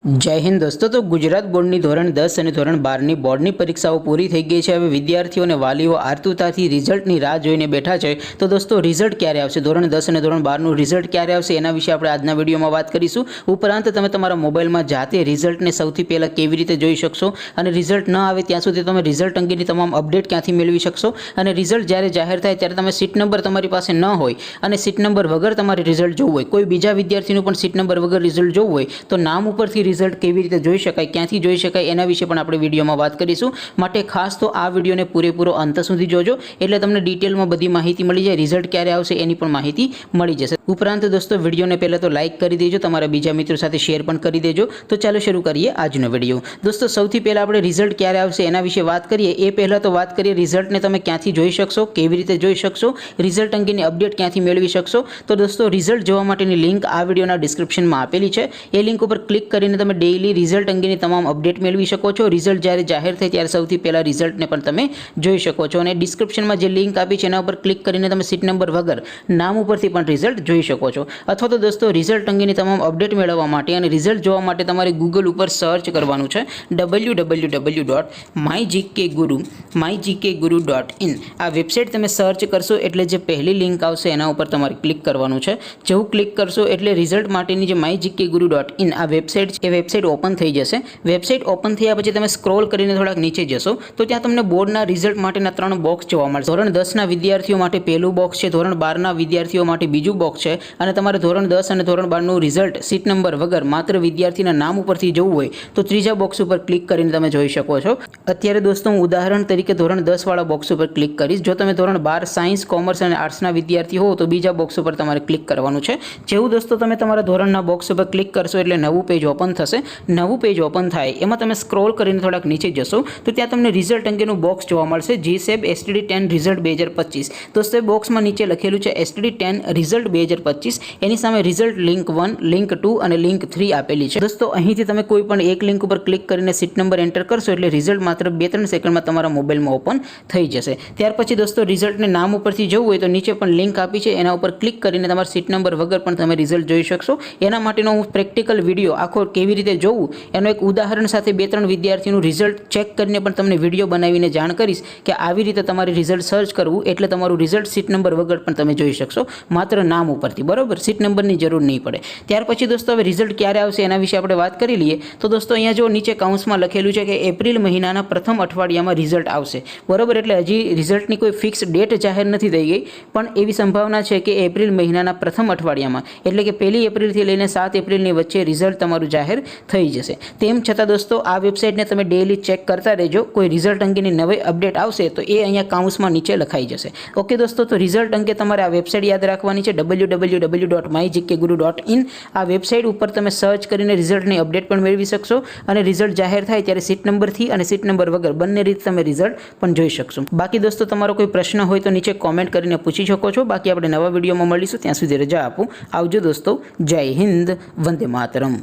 जय हिंद दोस्तों। तो गुजरात बोर्डनी धोरण 10 और धोरण 12 बोर्डनी परीक्षाओं पूरी थई गई है। हवे विद्यार्थीओ ने वालीओ आतुरताथी रिजल्टनी राह जोईने बैठा है। तो दोस्तों रिजल्ट क्यारे आवशे, धोरण 10 और धोरण 12 रिजल्ट क्यारे आवशे एना विषे आपणे आजना विडियोमां वात करीशुं। उपरांत तमे तमारा मोबाइलमां जाते रिजल्टने सौथी पहेला केवी रीते जोई शकशो अने रिजल्ट न आवे त्यां सुधी तमे रिजल्ट अंगेनी तमाम अपडेट क्यांथी मेळवी शकशो अने रिजल्ट ज्यारे जाहेर थाय त्यारे तमे सीट नंबर तमारी पासे न होय अने सीट नंबर वगर तमारे रिजल्ट जोवुं होय, कोई बीजा विद्यार्थीनुं पण सीट नंबर वगर रिजल्ट जोवुं होय तो नाम उपरथी रिजल्ट केवी रीते જોઈ શકાય, ક્યાંથી જોઈ શકાય એના વિશે પણ આપણે વિડીયોમાં વાત કરીશું। માટે ખાસ તો આ વિડીયોને પૂરેપૂરો અંત સુધી જોજો એટલે તમને ડિટેલમાં બધી માહિતી મળી જાય, રિઝલ્ટ ક્યારે આવશે એની પણ માહિતી મળી જશે। ઉપરાંત દોસ્તો વિડીયોને પહેલા તો લાઈક કરી દેજો, તમારા બીજા મિત્રો સાથે શેર પણ કરી દેજો। તો ચાલો શરૂ કરીએ આજનો વિડીયો। દોસ્તો સૌથી પહેલા આપણે રિઝલ્ટ ક્યારે આવશે એના વિશે વાત કરીએ એ પહેલા તો વાત કરીએ રિઝલ્ટને તમે ક્યાંથી જોઈ શકશો, કેવી રીતે જોઈ શકશો, રિઝલ્ટ અંગેની અપડેટ ક્યાંથી મેળવી શકશો। તો દોસ્તો રિઝલ્ટ જોવા માટેની લિંક આ વિડીયોના ડિસ્ક્રિપ્શનમાં આપેલી છે। એ લિંક ઉપર ક્લિક કરીને તમે ડેઈલી रिजल्ट अंगेनी तमाम अपडेट मेळवी शको छो। रिजल्ट ज्यारे जाहेर थाय त्यारे सौथी पहेला रिजल्टने पण तमे जोई शको छो अने डिस्क्रिप्शनमां जे लिंक आपी छे एना उपर क्लिक करीने तमे सीट नंबर वगर नाम उपरथी पण रिजल्ट जोई शको छो। अथवा तो दोस्तों रिजल्ट अंगेनी तमाम अपडेट मेळववा माटे अने रिजल्ट जोवा माटे तमारे गूगल उपर सर्च करवानुं छे www.mygkguru.in। आ वेबसाइट तमे सर्च करशो एटले जे पहली लिंक आवशे एना उपर तमारे क्लिक करवानुं छे। जेवुं क्लिक करशो एटले रिजल्ट माटेनी जे mygkguru.in आ वेबसाइट छे ए वेबसाइट ओपन थई जशे। वेबसाइट ओपन थया पछी तमे स्क्रॉल करीने थोड़ा नीचे जशो तो त्यां तमने बोर्डना रिजल्ट माटेना 3 बॉक्स जोवा मळशे। धोरण 10 ना विद्यार्थीओ माटे पहेलुं बॉक्स छे, धोरण 12 ना विद्यार्थीओ माटे बीजुं बॉक्स छे अने तमारे धोरण 10 अने धोरण 12 नुं रिजल्ट सीट नंबर वगर मात्र विद्यार्थीना नाम उपरथी जोवुं होय तो त्रीजा बॉक्स उपर क्लिक करीने तमे जोई शको छो। अत्यारे दोस्तों हूँ उदाहरण तरीके धोरण 10 वाळा बॉक्स उपर क्लिक करीश। जो तमे धोरण 12 साइंस, कॉमर्स अने आर्ट्सना विद्यार्थी हो तो बीजा बॉक्स उपर तमारे क्लिक करवानुं छे। जेवुं दोस्तों तमे तमारा धोरणना बॉक्स उपर क्लिक करशो एटले नवुं पेज ओपन थशे। नवुं पेज ओपन थाय एमां तमे स्क्रॉल करीने थोड़ा नीचे जशो तो त्यां तमने रिजल्ट अंगेनुं बॉक्स जोवा मळशे। जीसेब एसटीडी 10 रिजल्ट 2025। दोस्तों बॉक्स में नीचे लखेलुं छे एसटीडी 10 रिजल्ट 2025, एनी सामे रिजल्ट लिंक 1, लिंक 2 अने लिंक 3 आपेली छे। दोस्तों અહીંથી તમે કોઈ પણ એક લિંક ઉપર ક્લિક કરીને સીટ નંબર એન્ટર કરશો એટલે રિઝલ્ટ માત્ર 2-3 સેકન્ડમાં તમારા મોબાઈલમાં ઓપન થઈ જશે। ત્યાર પછી દોસ્તો રિઝલ્ટને નામ ઉપરથી જોવું હોય તો નીચે પણ લિંક આપી છે એના ઉપર ક્લિક કરીને તમારા સીટ નંબર વગર પણ તમે રિઝલ્ટ જોઈ શકશો। એના માટેનો હું પ્રેક્ટિકલ વિડીયો આખો કેવી રીતે જોવું એનો એક ઉદાહરણ સાથે 2-3 વિદ્યાર્થીનું રિઝલ્ટ ચેક કરીને પણ તમને વિડીયો બનાવીને જાણ કરીશ કે આવી રીતે તમારે રિઝલ્ટ સર્ચ કરવું એટલે તમારું રિઝલ્ટ સીટ નંબર વગર પણ તમે જોઈ શકશો, માત્ર નામ ઉપરથી, બરોબર, સીટ નંબરની જરૂર નહીં પડે। ત્યાર પછી દોસ્તો હવે રિઝલ્ટ ક્યારે આવશે એના વિશે આપણે વાત કરી લઈએ। તો દોસ્તો અહીંયા જો નીચે કાઉન્સમાં લખેલું છે કે એપ્રિલ મહિનાના પ્રથમ અઠવાડિયામાં રિઝલ્ટ આવશે, બરોબર। એટલે હજી રિઝલ્ટની કોઈ ફિક્સ ડેટ જાહેર નથી થઈ ગઈ પણ એવી સંભાવના છે કે એપ્રિલ મહિનાના પ્રથમ અઠવાડિયામાં એટલે કે 1 એપ્રિલથી લઈને 7 એપ્રિલની વચ્ચે રિઝલ્ટ તમારું જાહેર થઈ જશે। તેમ છતાં દોસ્તો આ વેબસાઇટને તમે ડેઈલી ચેક करता रहो, कोई रिजल्ट अंगेनी नवी अपडेट आवशे तो ये अहींया काउंसमां नीचे लखाई जशे। ओके दोस्तों, तो रिजल्ट अंगे तमारे आ वेबसाइट याद राखवानी छे www.mygkguru.in। आ वेबसाइट उपर तमे सर्च करीने रिजल्टनी अपडेट पण मेळवी शकशो अने रिजल्ट जाहेर थाय त्यारे सीट नंबरथी अने सीट नंबर वगर बंने रीते तमे रिजल्ट पण जोई शकशो। बाकी दोस्तों तमारो कोई प्रश्न होय तो नीचे कॉमेंट करीने पूछी शको छो। बाकी आपणे नवा विडियोमां मळीशुं, त्यां सुधी रजा आपो। आवजो दोस्तों। जय हिंद, वंदे मातरम।